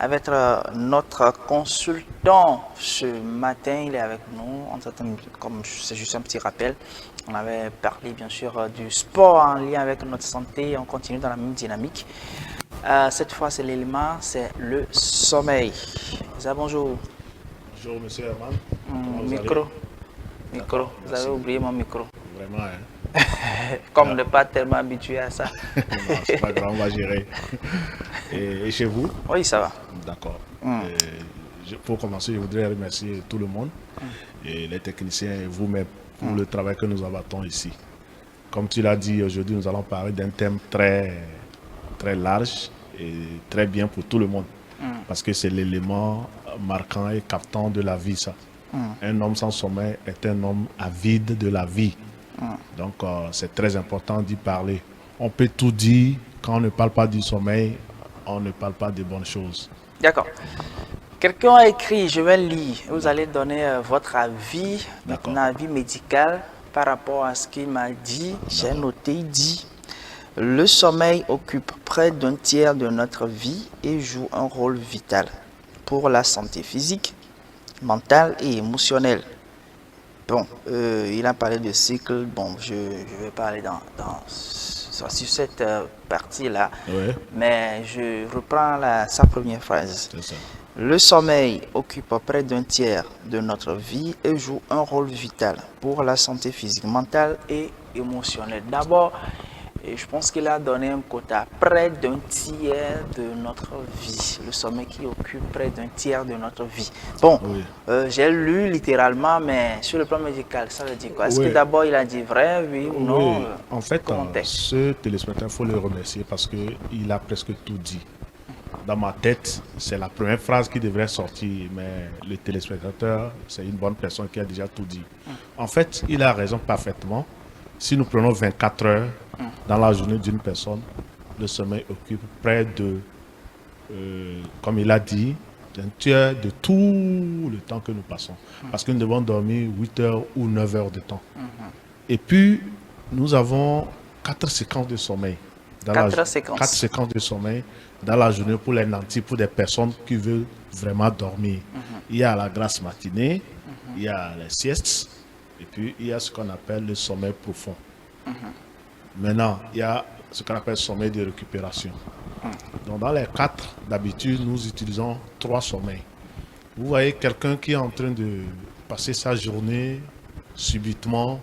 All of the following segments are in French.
avec notre consultant ce matin. Il est avec nous. Comme c'est juste un petit rappel, on avait parlé bien sûr du sport en lien avec notre santé. On continue dans la même dynamique. Cette fois, c'est l'élément, c'est le sommeil. Ça, bonjour. Bonjour, monsieur Herman. Comment vous allez? Micro. Micro. D'accord, Vous avez merci. oublié mon micro. Vraiment, hein? Comme on Ah, n'est pas tellement habitué à ça. non, c'est pas grave, on va gérer. Et chez vous? Oui, ça va. D'accord. Pour commencer, je voudrais remercier tout le monde, et les techniciens et vous-même pour le travail que nous abattons ici. Comme tu l'as dit, aujourd'hui, nous allons parler d'un thème très large et très bien pour tout le monde. Parce que c'est l'élément marquant et captant de la vie, ça. Un homme sans sommeil est un homme avide de la vie. Donc, c'est très important d'y parler. On peut tout dire, quand on ne parle pas du sommeil, on ne parle pas de bonnes choses. D'accord. Quelqu'un a écrit, je vais lire. Vous allez donner votre avis, D'accord. un avis médical par rapport à ce qu'il m'a dit. J'ai noté, il dit, le sommeil occupe près d'un tiers de notre vie et joue un rôle vital pour la santé physique, mentale et émotionnelle. Bon, il a parlé de cycle. Bon, je vais parler sur cette partie-là, Oui, mais je reprends sa première phrase. c'est ça. Le sommeil occupe près d'un tiers de notre vie et joue un rôle vital pour la santé physique, mentale et émotionnelle. D'abord, je pense qu'il a donné un quota près d'un tiers de notre vie. Le sommeil qui occupe près d'un tiers de notre vie. Bon, Oui. j'ai lu littéralement, mais sur le plan médical, ça veut dire quoi? Est-ce que Oui. d'abord il a dit vrai, oui ou non? Oui, en fait, Commentaire. ce téléspectateur, il faut le remercier parce qu'il a presque tout dit. Dans ma tête, c'est la première phrase qui devrait sortir, mais le téléspectateur, c'est une bonne personne qui a déjà tout dit. En fait, il a raison parfaitement. Si nous prenons 24 heures dans la journée d'une personne, le sommeil occupe près de, comme il a dit, d'un tiers de tout le temps que nous passons. Parce que nous devons dormir 8 heures ou 9 heures de temps. Et puis, nous avons 4 séquences de sommeil. Quatre séquences. 4 séquences de sommeil dans la journée pour les nantis, pour des personnes qui veulent vraiment dormir. Il y a la grasse matinée, il y a les siestes, et puis il y a ce qu'on appelle le sommeil profond. Maintenant, il y a ce qu'on appelle le sommeil de récupération. Donc, dans les 4, d'habitude, nous utilisons 3 sommeils. Vous voyez quelqu'un qui est en train de passer sa journée, subitement,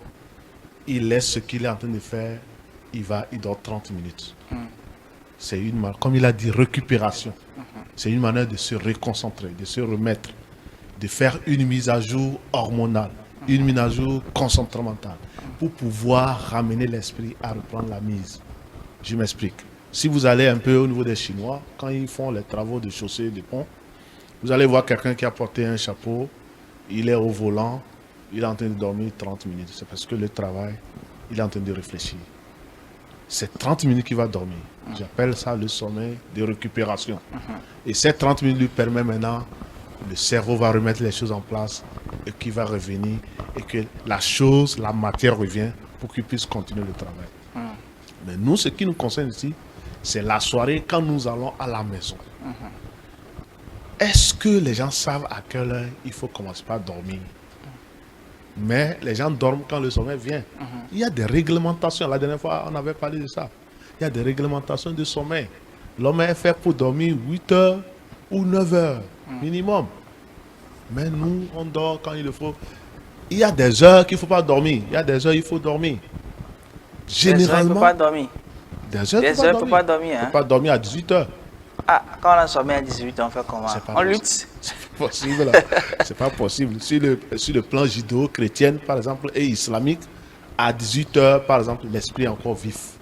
il laisse ce qu'il est en train de faire, il dort 30 minutes. C'est une manière, comme il a dit, récupération. C'est une manière de se réconcentrer, de se remettre, de faire une mise à jour hormonale, une mise à jour comportementale, pour pouvoir ramener l'esprit à reprendre la mise. Je m'explique. Si vous allez un peu au niveau des Chinois, quand ils font les travaux de chaussée, de pont, vous allez voir quelqu'un qui a porté un chapeau, il est au volant, il est en train de dormir 30 minutes. C'est parce que le travail, il est en train de réfléchir. C'est 30 minutes qu'il va dormir. J'appelle ça le sommeil de récupération. Et ces 30 minutes lui permettent maintenant, le cerveau va remettre les choses en place et qu'il va revenir et que la matière revient pour qu'il puisse continuer le travail. Mais nous, ce qui nous concerne ici, c'est la soirée quand nous allons à la maison. Est-ce que les gens savent à quelle heure il faut commencer par dormir? Mais les gens dorment quand le sommeil vient. Il y a des réglementations. La dernière fois, on avait parlé de ça. Il y a des réglementations de sommeil. L'homme est fait pour dormir 8 heures ou 9 heures minimum. Mais nous, on dort quand il le faut. Il y a des heures qu'il ne faut pas dormir. Il y a des heures il faut dormir. Des heures, il ne Généralement, peut pas dormir. des heures, Des heures, il ne peut pas dormir. Il ne Hein? faut pas dormir à 18 heures. Ah, quand on a sommeil à 18 ans, on fait comment? C'est pas On possible. lutte? C'est pas possible. Là. C'est pas possible. Sur le plan judéo-chrétien, par exemple, et islamique, à 18 heures, par exemple, l'esprit est encore vif.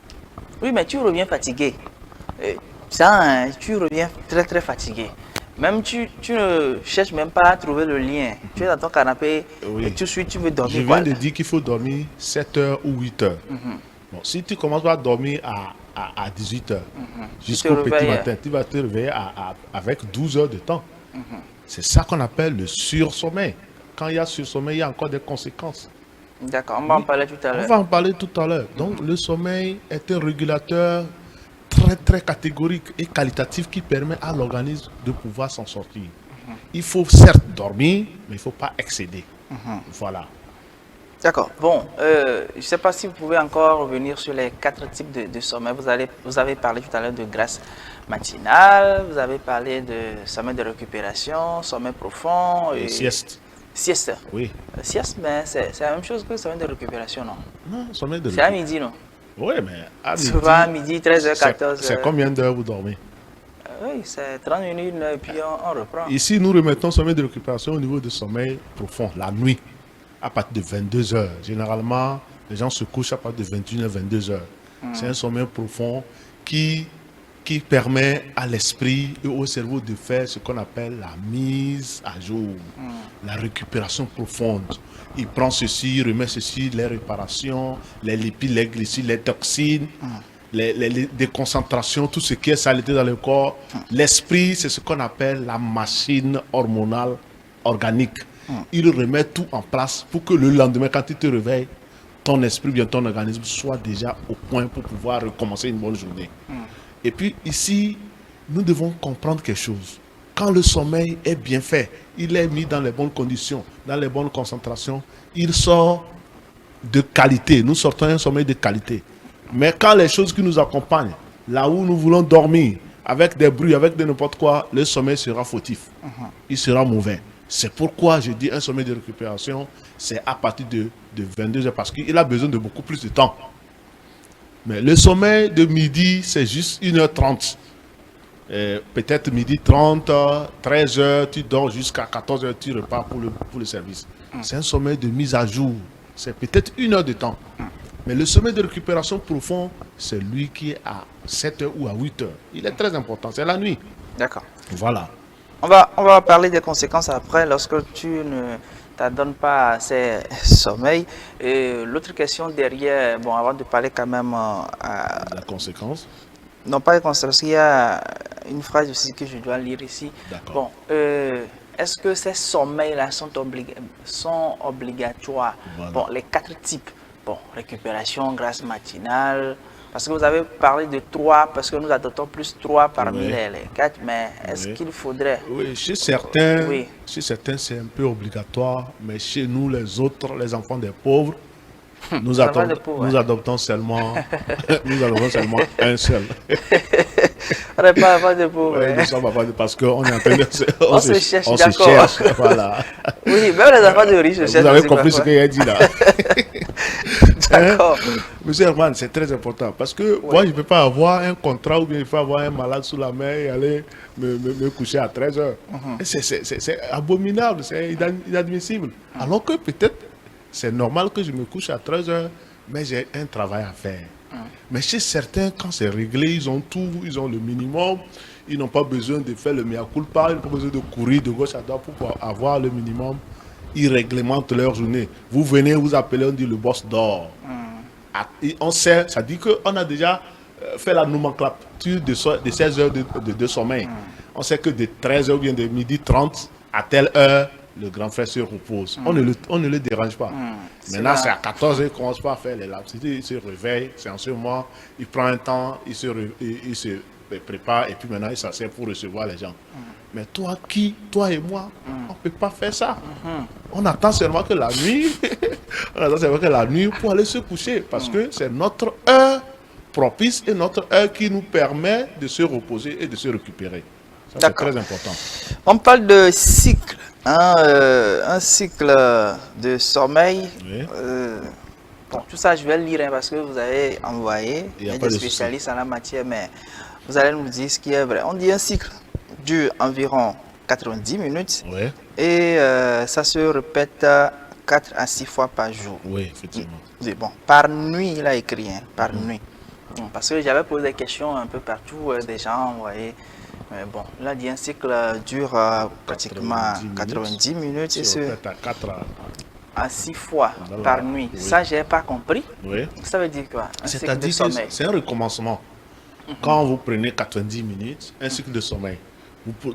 Oui, mais tu reviens fatigué. Ça, hein, tu reviens très très fatigué. Même tu ne cherches même pas à trouver le lien. Tu es dans ton canapé Oui. et tout de suite tu veux Je dormir. viens Quoi. de dire qu'il faut dormir 7 heures ou 8 heures. Bon, si tu commences par dormir à 18 heures jusqu'au petit réveilles. matin, tu vas te réveiller avec 12 heures de temps. C'est ça qu'on appelle le sursommeil. Quand il y a sursommeil, il y a encore des conséquences. D'accord, on va en parler tout à On l'heure. va en parler tout à l'heure. Donc, le sommeil est un régulateur très très très catégorique et qualitatif qui permet à l'organisme de pouvoir s'en sortir. Il faut certes dormir, mais il ne faut pas excéder. Voilà. D'accord. Bon, je ne sais pas si vous pouvez encore revenir sur les 4 types de sommeil. Vous avez parlé tout à l'heure de grasse matinale, vous avez parlé de sommeil de récupération, sommeil profond Et sieste. Sieste. Oui. Sieste, ben, c'est la même chose que le sommeil de récupération, non? Non, sommeil de C'est à récupération. midi, non? Oui, mais à midi. Souvent à midi, 13h, c'est- 14h. C'est combien d'heures vous dormez? Oui, c'est 30 minutes, et puis on reprend. Ici, nous remettons sommeil de récupération au niveau de sommeil profond, la nuit, à partir de 22 heures. Généralement, les gens se couchent à partir de 21h, 22 heures. C'est un sommeil profond qui permet à l'esprit et au cerveau de faire ce qu'on appelle la mise à jour, la récupération profonde. Il prend ceci, il remet ceci, les réparations, les lipides, les glycides, les toxines, les déconcentrations, tout ce qui est saleté dans le corps. L'esprit, c'est ce qu'on appelle la machine hormonale organique. Il remet tout en place pour que le lendemain, quand tu te réveilles, ton esprit, bien ton organisme soit déjà au point pour pouvoir recommencer une bonne journée. Et puis ici, nous devons comprendre quelque chose. Quand le sommeil est bien fait, il est mis dans les bonnes conditions, dans les bonnes concentrations, il sort de qualité. Nous sortons un sommeil de qualité. Mais quand les choses qui nous accompagnent, là où nous voulons dormir, avec des bruits, avec de n'importe quoi, le sommeil sera fautif. Il sera mauvais. C'est pourquoi je dis un sommeil de récupération, c'est à partir de 22 heures, parce qu'il a besoin de beaucoup plus de temps. Mais le sommeil de midi, c'est juste 1h30. Peut-être midi 30, 13 heures, tu dors jusqu'à 14 heures, tu repars pour le service. C'est un sommeil de mise à jour. C'est peut-être 1 heure de temps. Mais le sommeil de récupération profond, c'est lui qui est à 7 heures ou à 8 heures. Il est très important, c'est la nuit. D'accord. Voilà. On va parler des conséquences après lorsque tu ne t'adonnes pas à ces sommeils. Et l'autre question derrière, bon, avant de parler quand même La conséquence. non pas les conséquences, il y a une phrase aussi que je dois lire ici. D'accord. Bon, est-ce que ces sommeils-là sont obligatoires? Voilà. Bon, les 4 types. Bon, récupération, grasse matinale. Parce que vous avez parlé de 3, parce que nous adoptons plus 3 parmi Oui. les 4, mais est-ce Oui. qu'il faudrait? Oui, chez certains, Oui. c'est un peu obligatoire, mais chez nous, les autres, les enfants des pauvres, nous, enfants des pauvres, nous ouais. adoptons seulement, nous adoptons seulement un seul. On n'est pas de pauvres. Ouais, nous sommes pas parce qu'on est en train de On se cherche, on se d'accord. cherche, voilà. Oui, même les enfants de riches se Vous cherchent avez aussi compris ce parfois. qu'il a dit là. D'accord. Monsieur Herman, c'est très important parce que moi, je ne peux pas avoir un contrat ou bien il faut avoir un malade sous la main et aller me coucher à 13 heures. C'est abominable, c'est inadmissible. Alors que peut-être c'est normal que je me couche à 13 heures, mais j'ai un travail à faire. Mais chez certains, quand c'est réglé, ils ont tout, ils ont le minimum, ils n'ont pas besoin de faire le mea culpa, ils n'ont pas besoin de courir de gauche à droite pour pouvoir avoir le minimum. Ils réglementent leur journée. Vous venez, vous appelez, on dit le boss dort. Et on sait, ça dit qu'on a déjà fait la nomenclature de 16 heures de sommeil. On sait que de 13 heures ou bien de midi 30 à telle heure, le grand frère se repose. On ne le dérange pas. Maintenant, c'est à 14 heures qu'il commence pas à faire les laxités. Il se réveille, c'est en ce moment, il prend un temps, il se prépare et puis maintenant il s'assied pour recevoir les gens. Mais toi et moi, on ne peut pas faire ça. On attend seulement que la nuit, pour aller se coucher parce que c'est notre heure propice et notre heure qui nous permet de se reposer et de se récupérer. Ça, c'est D'accord. très important. On parle de cycle, hein, un cycle de sommeil. Oui. Bon, tout ça, je vais le lire hein, parce que vous avez envoyé Il y a des pas de spécialistes en la matière, mais vous allez nous dire ce qui est vrai. On dit un cycle dure environ 90 minutes Oui, et ça se répète 4 à 6 fois par jour. oui, effectivement. Oui, bon, par nuit, il a écrit, hein, par nuit. Bon, parce que j'avais posé des questions un peu partout, des gens envoyé. Mais bon, là, dit un cycle dure pratiquement 90 minutes et Si on ce, fait à 4 à 6 fois Voilà. par nuit. Oui. Ça, je n'ai pas compris. oui. Ça veut dire quoi? Un cycle de C'est-à-dire que sommeil. c'est un recommencement. Quand vous prenez 90 minutes, un cycle de sommeil,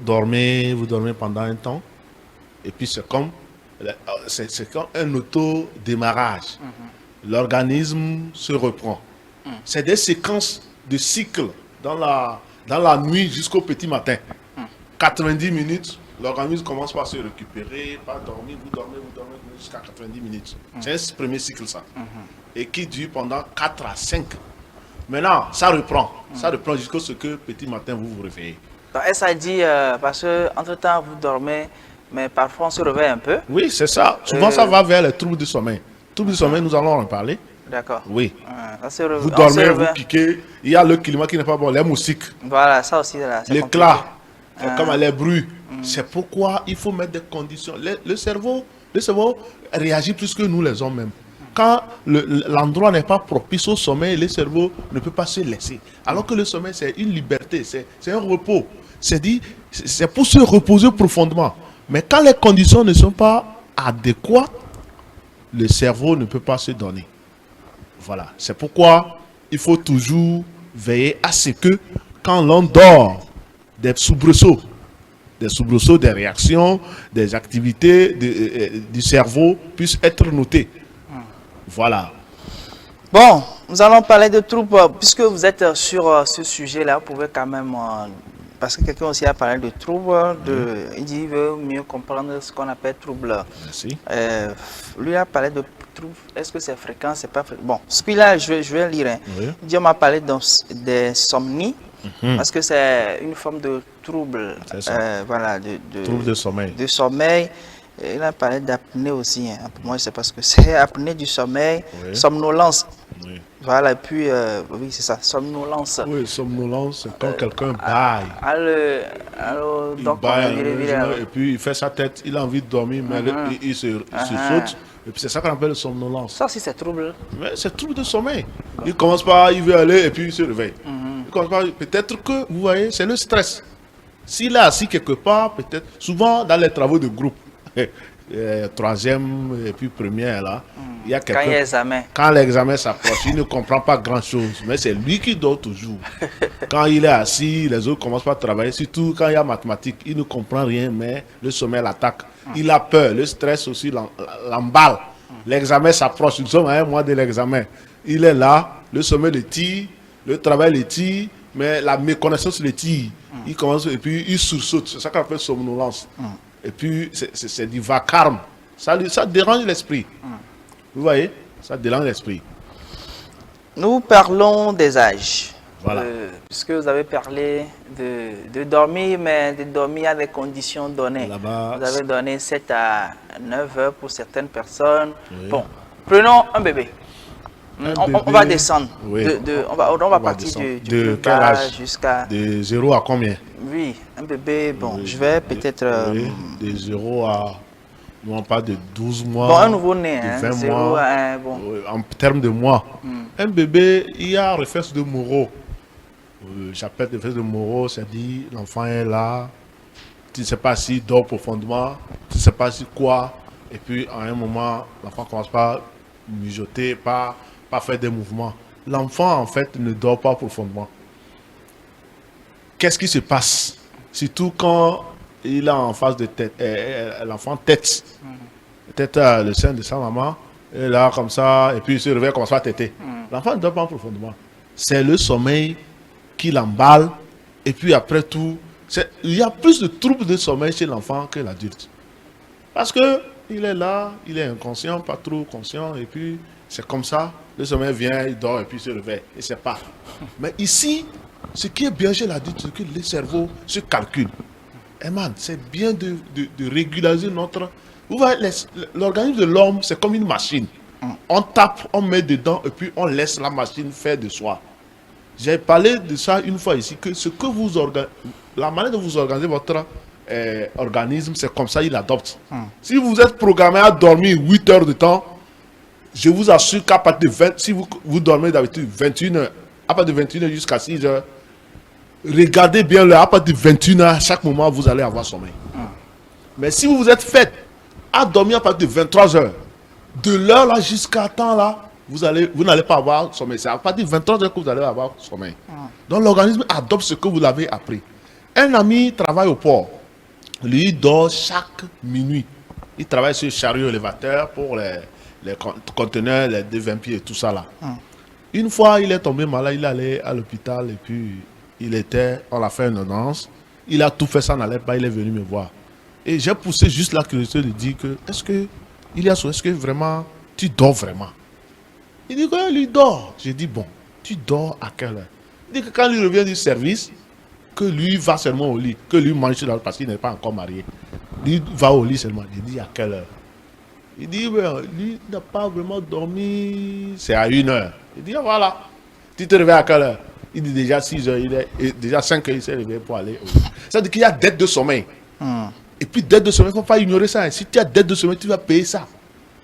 dormez pendant un temps, et puis c'est comme un auto-démarrage. L'organisme se reprend. C'est des séquences de cycles dans la nuit jusqu'au petit matin. 90 minutes, l'organisme commence par se récupérer, par dormir, vous dormez jusqu'à 90 minutes. C'est un premier cycle ça. Et qui dure pendant 4 à 5. Maintenant, ça reprend. Ça reprend jusqu'à ce que petit matin vous vous réveillez. Donc, elle s'est dit, parce que entre-temps, vous dormez, mais parfois on se réveille un peu. Oui, c'est ça. Souvent, ça va vers les troubles du sommeil. Troubles du sommeil, nous allons en parler. D'accord. Oui. Vous On se dormez, vous réveille. piquez. Il y a le climat qui n'est pas bon, les moustiques, Voilà, ça aussi, là, c'est l'éclat, compliqué. comme les bruits. C'est pourquoi il faut mettre des conditions. Le cerveau réagit plus que nous, les hommes même. Quand l'endroit n'est pas propice au sommeil, le cerveau ne peut pas se laisser. Alors que le sommeil, c'est une liberté, c'est un repos. C'est pour se reposer profondément. Mais quand les conditions ne sont pas adéquates, le cerveau ne peut pas se donner. Voilà. C'est pourquoi il faut toujours veiller à ce que quand l'on dort, des soubresauts, des réactions, des activités du cerveau puissent être notés. Voilà. Bon, nous allons parler de troubles, puisque vous êtes sur ce sujet-là, vous pouvez quand même, parce que quelqu'un aussi a parlé de troubles, il dit qu'il veut mieux comprendre ce qu'on appelle troubles. Merci. Lui a parlé de troubles, est-ce que c'est fréquent, c'est pas fréquent? Bon, ce qu'il a, je vais lire. Oui. Il dit, on m'a parlé des somnies, parce que c'est une forme de trouble, voilà, Trouble de sommeil. de sommeil. Il a parlé d'apnée aussi. Pour moi, je ne sais pas ce que c'est. Apnée du sommeil, Oui. somnolence. Oui. Voilà, et puis, oui, c'est ça, somnolence. Oui, somnolence, c'est quand quelqu'un baille. Alors, Il donc, baille, on et puis il fait sa tête, il a envie de dormir, mais il se saute. Et puis c'est ça qu'on appelle somnolence. ça aussi, c'est trouble. Mais c'est trouble de sommeil. Il commence par, il veut aller et puis il se réveille. Il commence par, peut-être que, vous voyez, c'est le stress. S'il est assis quelque part, peut-être, souvent dans les travaux de groupe, troisième et puis première là, il y a Quand il y a quelqu'un. examen. Quand l'examen s'approche, il ne comprend pas grand-chose, mais c'est lui qui dort toujours. Quand il est assis, les autres commencent par travailler, surtout quand il y a mathématiques, il ne comprend rien, mais le sommeil l'attaque. Il a peur, le stress aussi l'emballe. L'examen s'approche, nous sommes à un mois de l'examen. Il est là, le sommeil le tire, le travail le tire, mais la méconnaissance le tire. Il commence et puis il sursaute, c'est ça qu'on appelle somnolence. Et puis c'est du vacarme, ça dérange l'esprit. Vous voyez, ça dérange l'esprit. Nous parlons des âges. Voilà. Puisque vous avez parlé de dormir, mais de dormir à des conditions données. Là-bas, Vous avez donné 7 à 9 heures pour certaines personnes. Oui. Bon, prenons un bébé. On va bébé, descendre. oui. On va partir descendre. du De plus quel bas âge? jusqu'à... De 0 à combien? Oui, un bébé, bon, Oui. je vais peut-être... Oui, de 0 à... Non, pas de 12 mois. bon, un nouveau-né, de hein, 20 0 mois. à 1, bon. Oui, en termes de mois. Un bébé, il y a réflexe de Moreau. J'appelle réflexe de Moreau, c'est-à-dire l'enfant est là, tu ne sais pas s'il dort profondément, tu ne sais pas si quoi, et puis à un moment, l'enfant commence par mijoter, par faire des mouvements. L'enfant, en fait, ne dort pas profondément. Qu'est-ce qui se passe? Surtout quand il est en face de tête, l'enfant tête. Peut-être le sein de sa maman, et là, comme ça, et puis il se réveille, commence à téter. L'enfant ne dort pas profondément. C'est le sommeil qui l'emballe, et puis après tout, il y a plus de troubles de sommeil chez l'enfant que l'adulte. Parce que il est là, il est inconscient, pas trop conscient, et puis c'est comme ça, le sommeil vient, il dort, et puis il se réveille, et c'est pas. Mais ici, ce qui est bien chez l'adulte, c'est que le cerveau se calcule. Et man, c'est bien de régulariser notre... Vous voyez, l'organisme de l'homme, c'est comme une machine. On tape, on met dedans, et puis on laisse la machine faire de soi. J'ai parlé de ça une fois ici, que ce que vous organisez, la manière dont vous organisez votre organisme, c'est comme ça il adopte. Si vous êtes programmé à dormir 8 heures de temps, je vous assure qu'à partir de 20, si vous dormez d'habitude 21 heures, à partir de 21 heures jusqu'à 6 heures, regardez bien l'heure, à partir de 21 heures, à chaque moment, vous allez avoir sommeil. Mais si vous vous êtes fait à dormir à partir de 23 heures, de l'heure là jusqu'à temps là, vous n'allez pas avoir sommeil. C'est à partir de 23 heures que vous allez avoir sommeil. Donc l'organisme adopte ce que vous l'avez appris. Un ami travaille au port. Lui, il dort chaque minuit. Il travaille sur le chariot élévateur pour les conteneurs, les 20 pieds et tout ça là. Une fois, il est tombé malade, il est allé à l'hôpital et puis on l'a fait une ordonnance, il a tout fait, ça n'allait pas, il est venu me voir. Et j'ai poussé juste la curiosité de dire que, est-ce que vraiment, tu dors vraiment? Il dit que lui dort. J'ai dit, bon, tu dors à quelle heure? Il dit que quand il revient du service, que lui va seulement au lit, que lui mange parce qu'il n'est pas encore marié. Lui va au lit seulement. J'ai dit, à quelle heure? Il dit, ben, lui n'a pas vraiment dormi, c'est à 1 heure. Il dit, ah, voilà, tu te réveilles à quelle heure? Il dit déjà 6 heures, déjà 5 heures, il s'est réveillé pour aller au lit. Ça veut dire qu'il y a dette de sommeil. Et puis dette de sommeil, il ne faut pas ignorer ça. Si tu as dette de sommeil, tu vas payer ça.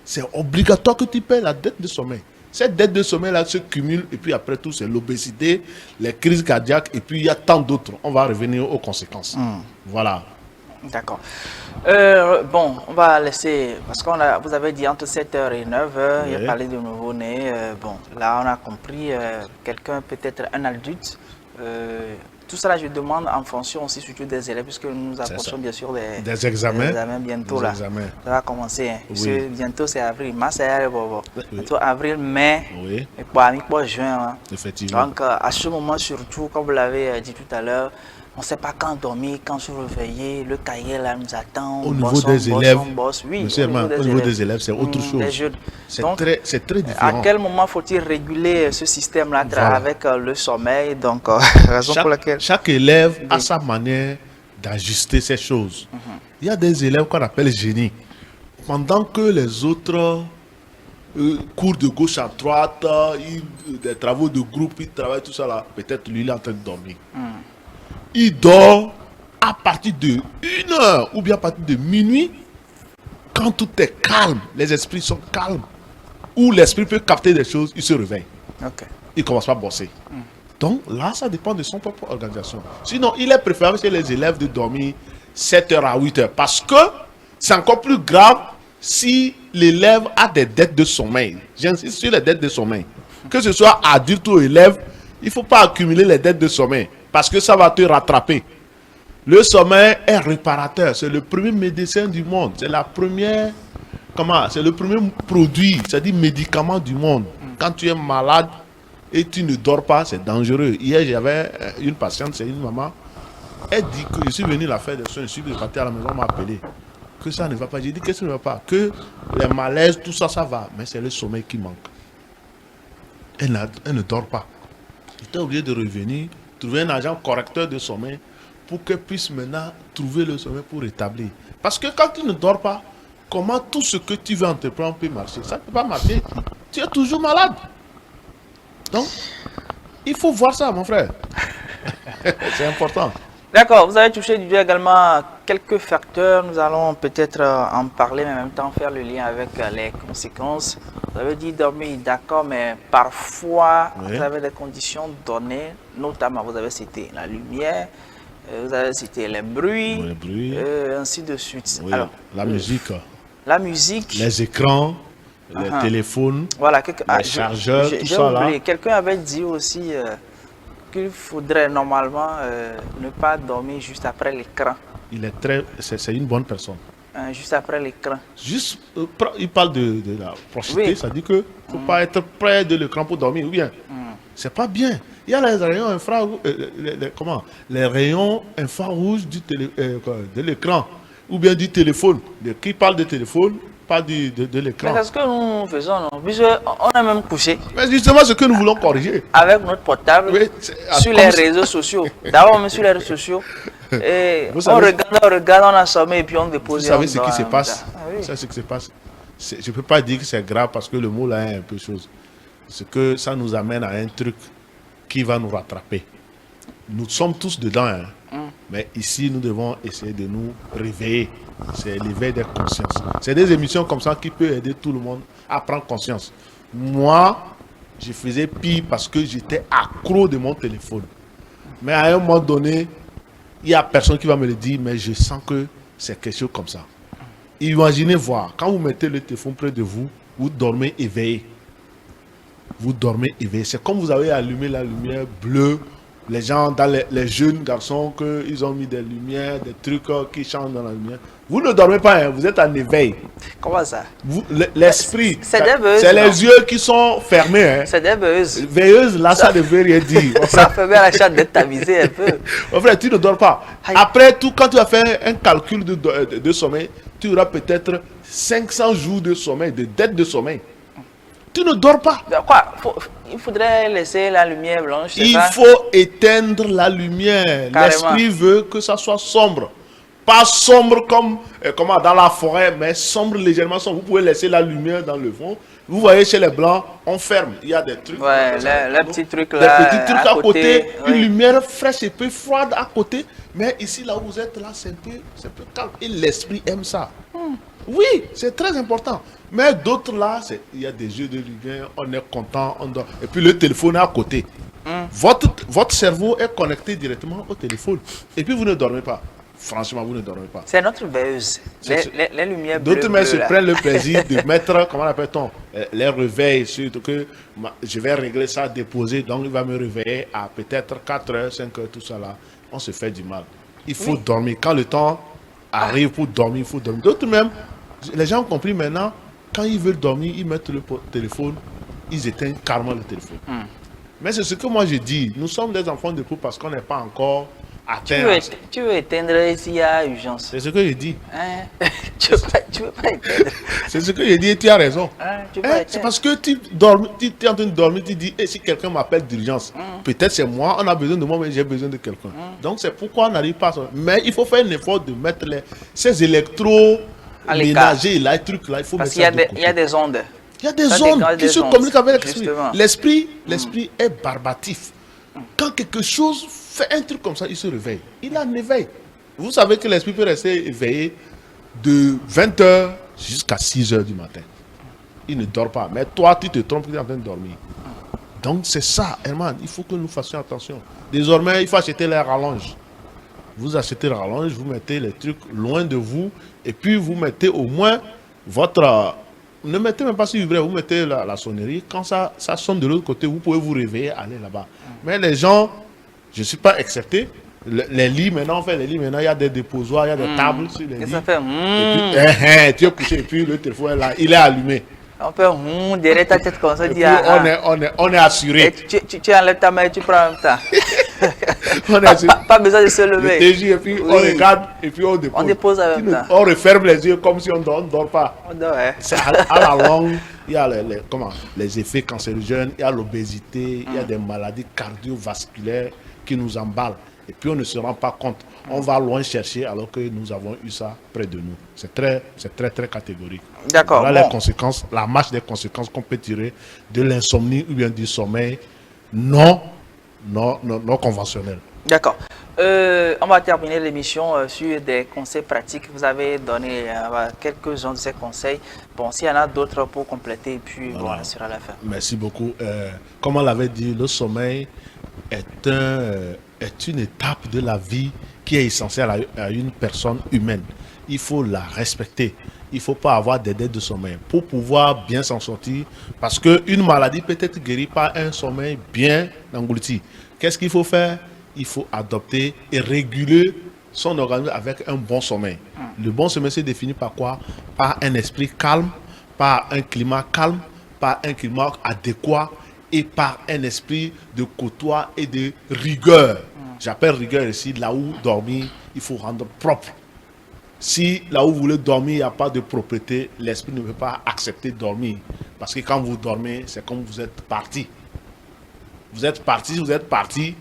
C'est obligatoire que tu payes la dette de sommeil. Cette dette de sommeil-là se cumule et puis après tout, c'est l'obésité, les crises cardiaques et puis il y a tant d'autres. On va revenir aux conséquences. Voilà. D'accord. Bon, on va laisser, parce que vous avez dit entre 7h et 9h, il a parlé de nouveau-né. Bon, là on a compris, quelqu'un peut-être un adulte. Tout cela, je demande en fonction aussi surtout des élèves, puisque nous approchons bien sûr des examens. Bientôt. Des là. examens. Ça va commencer. Hein, Oui. parce que bientôt c'est avril, mars, c'est bientôt avril, mai, Oui. et pour juin. Hein. Effectivement. Donc à ce moment surtout, comme vous l'avez dit tout à l'heure, on ne sait pas quand dormir, quand se réveiller, le cahier là nous attend. Au niveau des élèves, oui, monsieur Herman, au niveau des élèves, c'est autre chose. C'est très différent. À quel moment faut-il réguler ce système-là avec le sommeil? Donc, raison pour laquelle... Chaque élève a sa manière d'ajuster ces choses. Il y a des élèves qu'on appelle génies. Pendant que les autres courent de gauche à droite, des travaux de groupe, ils travaillent tout ça là, peut-être lui il est en train de dormir. Il dort à partir de 1 heure ou bien à partir de minuit, quand tout est calme, les esprits sont calmes, où l'esprit peut capter des choses, il se réveille. Il ne commence pas à bosser. Donc là, ça dépend de son propre organisation. Sinon, il est préférable chez les élèves de dormir 7h à 8h parce que c'est encore plus grave si l'élève a des dettes de sommeil. J'insiste sur les dettes de sommeil. Que ce soit adulte ou élève, il ne faut pas accumuler les dettes de sommeil. Parce que ça va te rattraper. Le sommeil est réparateur. C'est le premier médecin du monde. C'est la première... C'est le premier produit, c'est-à-dire médicament du monde. Quand tu es malade et tu ne dors pas, c'est dangereux. Hier, j'avais une patiente, c'est une maman. Elle dit que je suis venu la faire des soins, je suis parti à la maison, on m'a appelé. Que ça ne va pas. J'ai dit, qu'est-ce qui ne va pas? Que les malaises, tout ça, ça va. Mais c'est le sommeil qui manque. Elle ne dort pas. J'étais obligé de revenir, trouver un agent correcteur de sommeil pour qu'elle puisse maintenant trouver le sommeil pour rétablir. Parce que quand tu ne dors pas, comment tout ce que tu veux entreprendre peut marcher? Ça ne peut pas marcher. Tu es toujours malade. Donc, il faut voir ça, mon frère. C'est important. D'accord, vous avez touché du doigt également quelques facteurs. Nous allons peut-être en parler, mais en même temps faire le lien avec les conséquences. Vous avez dit dormir, d'accord, mais parfois, vous avez des conditions données, notamment, vous avez cité la lumière, vous avez cité les bruits, ainsi de suite. Oui, alors, la musique. La musique. Les écrans, les téléphones, voilà, les chargeurs, tout ça là. Quelqu'un avait dit aussi qu'il faudrait normalement ne pas dormir juste après l'écran. C'est une bonne personne. Juste après l'écran. Juste, il parle de la propreté, ça dit que faut pas être près de l'écran pour dormir, ou bien. C'est pas bien. Il y a les rayons infrarouges, les rayons infrarouges de l'écran, ou bien du téléphone. Qui parle de téléphone, pas de l'écran. Mais c'est ce que nous faisons, non? On a même couché. Mais justement, ce que nous voulons corriger. Avec notre portable, sur les réseaux sociaux. D'abord, même sur les réseaux sociaux. Et on regarde, on a sommeil et puis on dépose. Vous savez ce qui se passe? C'est ce qui se passe. Je ne peux pas dire que c'est grave parce que le mot là est un peu chose. C'est que ça nous amène à un truc qui va nous rattraper. Nous sommes tous dedans, hein. Mais ici, nous devons essayer de nous réveiller. C'est l'éveil des consciences. C'est des émissions comme ça qui peuvent aider tout le monde à prendre conscience. Moi, je faisais pire parce que j'étais accro de mon téléphone. Mais à un moment donné, il n'y a personne qui va me le dire, mais je sens que c'est quelque chose comme ça. Imaginez voir, quand vous mettez le téléphone près de vous, vous dormez éveillé. Vous dormez éveillé. C'est comme vous avez allumé la lumière bleue les gens, dans les jeunes garçons, qu'ils ont mis des lumières, des trucs qui changent dans la lumière. Vous ne dormez pas, hein, vous êtes en éveil. Comment ça? L'esprit, c'est des buzz, c'est non? les yeux qui sont fermés. Hein. C'est des buzz. Veilleuse, là, ça ne veut rien dire. Ça fait bien la chatte d'être avisé un peu. En fait, tu ne dors pas. Aïe. Après tout, quand tu vas faire un calcul de sommeil, tu auras peut-être 500 jours de sommeil, de dette de sommeil. Tu ne dors pas. Quoi? Il faudrait laisser la lumière blanche, c'est Il ça? faut éteindre la lumière. Carrément. L'esprit veut que ça soit sombre. Pas sombre comme dans la forêt, mais sombre légèrement sombre. Vous pouvez laisser la lumière dans le fond. Vous voyez chez les blancs, on ferme. Il y a des trucs. Ouais, les petits trucs là. Des petits trucs à côté. oui. Une lumière fraîche et peu froide à côté. Mais ici, là où vous êtes, là, c'est un peu calme. Et l'esprit aime ça. Oui, c'est très important. Mais d'autres là, il y a des jeux de lumière, on est content, on dort. Et puis le téléphone est à côté. Votre cerveau est connecté directement au téléphone. Et puis vous ne dormez pas. Franchement, vous ne dormez pas. C'est notre veilleuse. Les lumières bleues. D'autres même se là. prennent le plaisir de mettre, comment appelle-t-on, les réveils, surtout que je vais régler ça, déposer, donc il va me réveiller à peut-être 4 heures, 5 heures, tout ça là. On se fait du mal. Il faut dormir. Quand le temps arrive pour dormir, il faut dormir. D'autres même, les gens ont compris maintenant, quand ils veulent dormir, ils mettent le téléphone, ils éteignent carrément le téléphone. Mais c'est ce que moi je dis. Nous sommes des enfants de peu parce qu'on n'est pas encore atteint. Tu veux éteindre s'il y a urgence. C'est ce que je dis. Hein? tu veux pas éteindre. C'est ce que je dis et tu as raison. Hein? Tu veux pas C'est éteindre. parce que tu es en train de dormir, tu dis, si quelqu'un m'appelle d'urgence, peut-être c'est moi, on a besoin de moi, mais j'ai besoin de quelqu'un. Donc c'est pourquoi on n'arrive pas à ça. Mais il faut faire un effort de mettre ces électros À l'écart. ménagers, là, les trucs là, il faut Parce mettre qu'il ça de côté. y a des ondes. Il y a des Ça ondes dégage qui des se ondes, communiquent avec l'esprit. justement. L'esprit est barbatif. Quand quelque chose fait un truc comme ça, il se réveille. Il a un éveil. Vous savez que l'esprit peut rester éveillé de 20h jusqu'à 6h du matin. Il ne dort pas. Mais toi, tu te trompes, tu es en train de dormir. Donc c'est ça, Herman. Il faut que nous fassions attention. Désormais, il faut acheter les rallonges. Vous achetez le rallonge, vous mettez les trucs loin de vous. Et puis vous mettez au moins votre... Ne mettez même pas sur vibrer, vous mettez la sonnerie. Quand ça sonne de l'autre côté, vous pouvez vous réveiller, aller là-bas. Mais les gens, je ne suis pas accepté. Les lits, maintenant, on fait les lits, maintenant, il y a des déposoirs, il y a des tables sur les Et lits. ça fait Et puis, tu es couché, et puis le téléphone est là, il est allumé. On peut derrière ta tête comme ça. Et puis, Dire, on est assuré. Et tu enlèves ta main et tu prends en même temps. On est assuré. Pas besoin de se Le lever. TJ, et puis on Oui. regarde, et puis on dépose. On dépose en même temps. On referme les yeux comme si on ne dort pas. On dort, hein. C'est à la longue, il y a les effets cancérigènes, il y a l'obésité, il y a des maladies cardiovasculaires qui nous emballent. Et puis on ne se rend pas compte. On va loin chercher alors que nous avons eu ça près de nous. C'est très catégorique. D'accord. Voilà Bon. les conséquences, la marche des conséquences qu'on peut tirer de l'insomnie ou bien du sommeil non conventionnel. D'accord. On va terminer l'émission sur des conseils pratiques. Vous avez donné quelques-uns de ces conseils. Bon, s'il y en a d'autres pour compléter, et puis bon, on sera à la fin. Merci beaucoup. Comme on l'avait dit, le sommeil est une étape de la vie qui est essentielle à une personne humaine. Il faut la respecter. Il ne faut pas avoir des dettes de sommeil pour pouvoir bien s'en sortir. Parce qu'une maladie peut être guérie par un sommeil bien englouti. Qu'est-ce qu'il faut faire? Il faut adopter et réguler son organisme avec un bon sommeil. Le bon sommeil se définit par quoi? Par un esprit calme, par un climat calme, par un climat adéquat et par un esprit de côtoie et de rigueur. J'appelle rigueur ici, là où dormir, il faut rendre propre. Si là où vous voulez dormir, il n'y a pas de propreté, l'esprit ne peut pas accepter de dormir. Parce que quand vous dormez, c'est comme vous êtes parti. Vous êtes parti.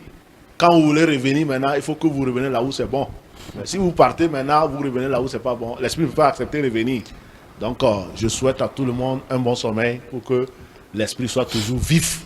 Quand vous voulez revenir maintenant, il faut que vous reveniez là où c'est bon. Mais si vous partez maintenant, vous revenez là où c'est pas bon. L'esprit ne peut pas accepter de revenir. Donc, je souhaite à tout le monde un bon sommeil pour que l'esprit soit toujours vif.